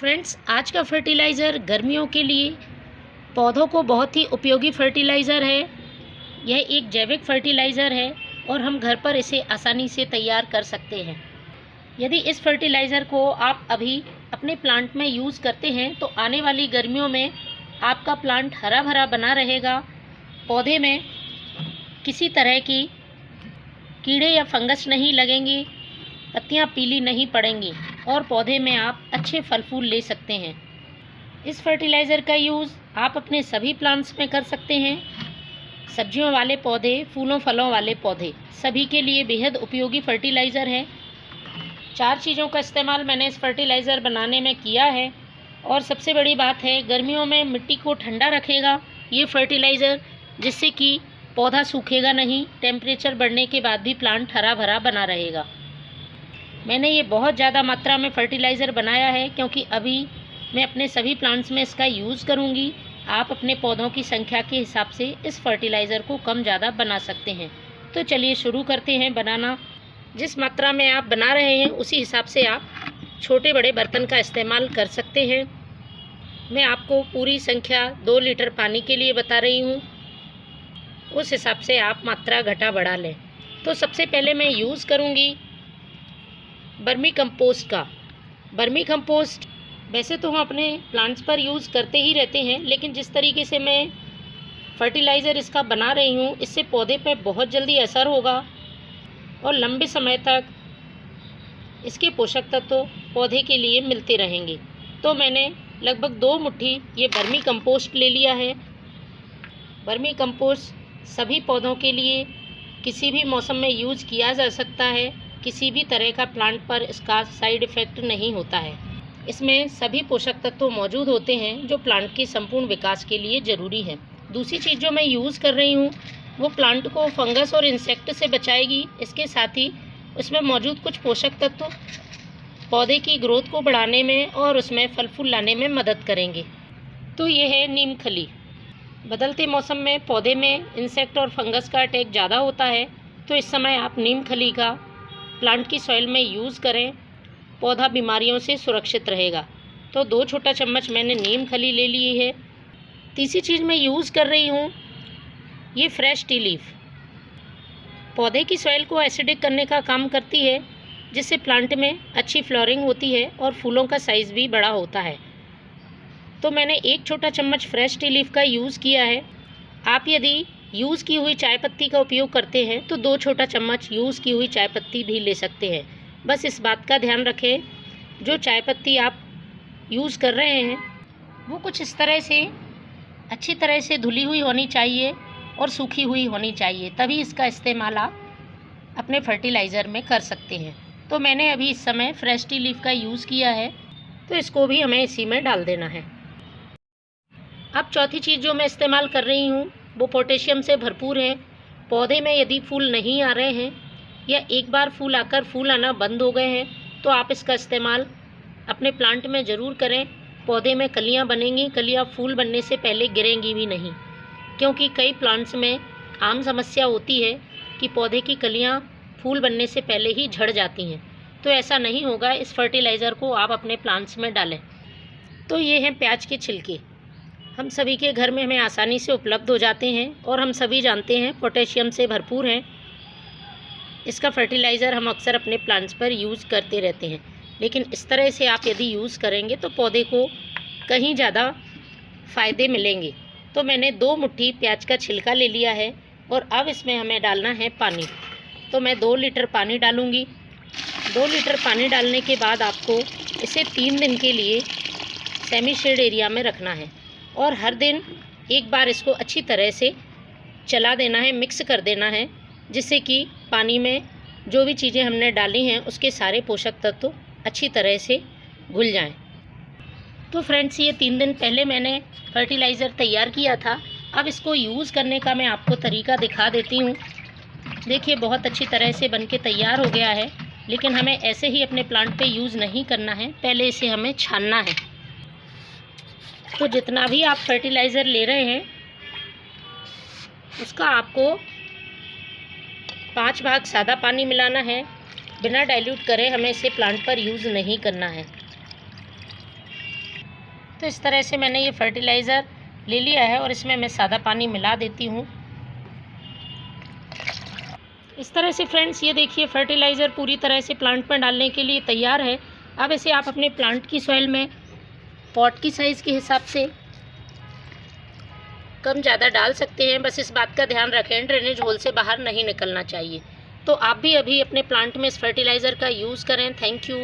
Friends, आज का fertiliser गर्मियों के लिए पौधों को बहुत ही उपयोगी फर्टिलाइज़र है। यह एक जैविक फर्टिलाइज़र है और हम घर पर इसे आसानी से तैयार कर सकते हैं। यदि इस फर्टिलाइज़र को आप अभी अपने प्लांट में यूज़ करते हैं तो आने वाली गर्मियों में आपका प्लांट हरा भरा बना रहेगा। पौधे में किसी तरह की कीड़े या फंगस नहीं लगेंगी, पत्तियां पीली नहीं पड़ेंगी और पौधे में आप अच्छे फल फूल ले सकते हैं। इस फर्टिलाइज़र का यूज़ आप अपने सभी प्लांट्स में कर सकते हैं। सब्जियों वाले पौधे, फूलों फलों वाले पौधे, सभी के लिए बेहद उपयोगी फर्टिलाइज़र है। 4 चीज़ों का इस्तेमाल मैंने इस फर्टिलाइज़र बनाने में किया है और सबसे बड़ी बात है, गर्मियों में मिट्टी को ठंडा रखेगा ये फर्टिलाइज़र, जिससे कि पौधा सूखेगा नहीं। टेम्परेचर बढ़ने के बाद भी प्लांट हरा भरा बना रहेगा। मैंने ये बहुत ज़्यादा मात्रा में फर्टिलाइज़र बनाया है क्योंकि अभी मैं अपने सभी प्लांट्स में इसका यूज़ करूँगी। आप अपने पौधों की संख्या के हिसाब से इस फर्टिलाइज़र को कम ज़्यादा बना सकते हैं। तो चलिए शुरू करते हैं बनाना। जिस मात्रा में आप बना रहे हैं उसी हिसाब से आप छोटे बड़े बर्तन का इस्तेमाल कर सकते हैं। मैं आपको पूरी संख्या 2 लीटर पानी के लिए बता रही हूँ, उस हिसाब से आप मात्रा घटा बढ़ा लें। तो सबसे पहले मैं यूज़ करूँगी वर्मी कंपोस्ट का। वर्मी कंपोस्ट वैसे तो हम अपने प्लांट्स पर यूज़ करते ही रहते हैं, लेकिन जिस तरीके से मैं फर्टिलाइज़र इसका बना रही हूँ, इससे पौधे पे बहुत जल्दी असर होगा और लंबे समय तक इसके पोषक तत्व पौधे के लिए मिलते रहेंगे। तो मैंने लगभग 2 मुट्ठी ये वर्मी कंपोस्ट ले लिया है। वर्मी कंपोस्ट सभी पौधों के लिए किसी भी मौसम में यूज़ किया जा सकता है। किसी भी तरह का प्लांट पर इसका साइड इफ़ेक्ट नहीं होता है। इसमें सभी पोषक तत्व मौजूद होते हैं जो प्लांट के संपूर्ण विकास के लिए ज़रूरी है। दूसरी चीज़ जो मैं यूज़ कर रही हूँ वो प्लांट को फंगस और इंसेक्ट से बचाएगी। इसके साथ ही उसमें मौजूद कुछ पोषक तत्व पौधे की ग्रोथ को बढ़ाने में और उसमें फल फूल लाने में मदद करेंगे। तो ये है नीम खली। बदलते मौसम में पौधे में इंसेक्ट और फंगस का अटैक ज़्यादा होता है, तो इस समय आप नीम खली का प्लांट की सॉइल में यूज़ करें, पौधा बीमारियों से सुरक्षित रहेगा। तो 2 छोटा चम्मच मैंने नीम खली ले ली है। तीसरी चीज़ मैं यूज़ कर रही हूँ ये फ्रेश टी लीफ। पौधे की सॉइल को एसिडिक करने का काम करती है, जिससे प्लांट में अच्छी फ्लोरिंग होती है और फूलों का साइज़ भी बड़ा होता है। तो मैंने 1 छोटा चम्मच फ्रेश टी लीफ का यूज़ किया है। आप यदि यूज़ की हुई चाय पत्ती का उपयोग करते हैं तो 2 छोटा चम्मच यूज़ की हुई चाय पत्ती भी ले सकते हैं। बस इस बात का ध्यान रखें, जो चाय पत्ती आप यूज़ कर रहे हैं वो कुछ इस तरह से अच्छी तरह से धुली हुई होनी चाहिए और सूखी हुई होनी चाहिए, तभी इसका इस्तेमाल आप अपने फर्टिलाइज़र में कर सकते हैं। तो मैंने अभी इस समय फ्रेश टी लीफ का यूज़ किया है, तो इसको भी हमें इसी में डाल देना है। अब चौथी चीज़ जो मैं इस्तेमाल कर रही हूँ वो पोटेशियम से भरपूर है। पौधे में यदि फूल नहीं आ रहे हैं या एक बार फूल आकर फूल आना बंद हो गए हैं तो आप इसका इस्तेमाल अपने प्लांट में ज़रूर करें। पौधे में कलियां बनेंगी, कलियां फूल बनने से पहले गिरेंगी भी नहीं, क्योंकि कई प्लांट्स में आम समस्या होती है कि पौधे की कलियां फूल बनने से पहले ही झड़ जाती हैं। तो ऐसा नहीं होगा, इस फर्टिलाइज़र को आप अपने प्लांट्स में डालें। तो ये हैं प्याज के छिलके। हम सभी के घर में हमें आसानी से उपलब्ध हो जाते हैं और हम सभी जानते हैं पोटेशियम से भरपूर हैं। इसका फर्टिलाइज़र हम अक्सर अपने प्लांट्स पर यूज़ करते रहते हैं, लेकिन इस तरह से आप यदि यूज़ करेंगे तो पौधे को कहीं ज़्यादा फ़ायदे मिलेंगे। तो मैंने 2 मुट्ठी प्याज का छिलका ले लिया है और अब इसमें हमें डालना है पानी। तो मैं 2 लीटर पानी डालूँगी। 2 लीटर पानी डालने के बाद आपको इसे 3 दिन के लिए सेमी शेड एरिया में रखना है और हर दिन एक बार इसको अच्छी तरह से चला देना है, मिक्स कर देना है, जिससे कि पानी में जो भी चीज़ें हमने डाली हैं उसके सारे पोषक तत्व अच्छी तरह से घुल जाएं। तो फ्रेंड्स, ये 3 दिन पहले मैंने फर्टिलाइज़र तैयार किया था। अब इसको यूज़ करने का मैं आपको तरीका दिखा देती हूँ। देखिए, बहुत अच्छी तरह से बनके तैयार हो गया है, लेकिन हमें ऐसे ही अपने प्लांट पे यूज़ नहीं करना है, पहले इसे हमें छानना है। तो जितना भी आप फर्टिलाइज़र ले रहे हैं उसका आपको 5 भाग सादा पानी मिलाना है। बिना डाइल्यूट करे हमें इसे प्लांट पर यूज़ नहीं करना है। तो इस तरह से मैंने ये फर्टिलाइज़र ले लिया है और इसमें मैं सादा पानी मिला देती हूँ। इस तरह से फ्रेंड्स ये देखिए फर्टिलाइज़र पूरी तरह से प्लांट में डालने के लिए तैयार है। अब इसे आप अपने प्लांट की सॉइल में पॉट की साइज़ के हिसाब से कम ज़्यादा डाल सकते हैं। बस इस बात का ध्यान रखें ड्रेनेज होल से बाहर नहीं निकलना चाहिए। तो आप भी अभी अपने प्लांट में इस फर्टिलाइज़र का यूज़ करें। Thank you.